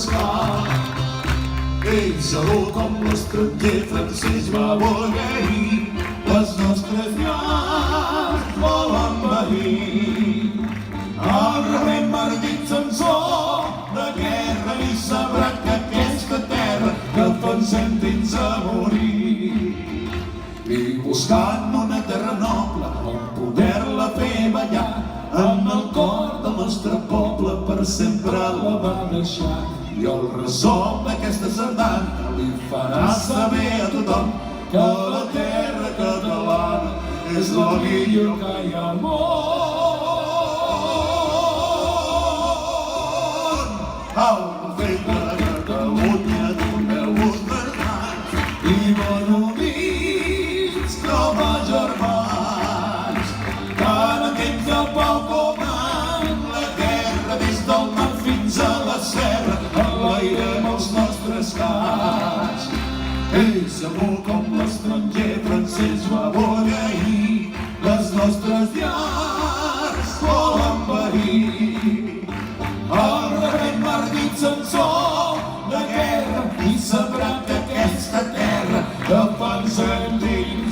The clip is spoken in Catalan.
esclar. Ell segur com l'estranger francès va voler-hi, les nostres llars volen veí. El rebé mardit Sansó de guerra i sabrà que aquesta terra defensem fins a morir. I buscant una terra noble on poder-la fer ballar, amb el cor del nostre poble per sempre la va deixar. I el ressò d'aquesta sardana li farà saber a tothom que la terra catalana és la millor que hi ha al món. Au, fet de Catalunya, doneu-vos les mans i bon units com a germans. Tant en temps de pau com en la guerra, des del mar fins a la serra, enlairem els nostres cants. Ell segur com l'estranger francès va voler-hi, les nostres llars volen veí. El rebé mardit Sansó de guerra i sabrà que aquesta terra defensem dins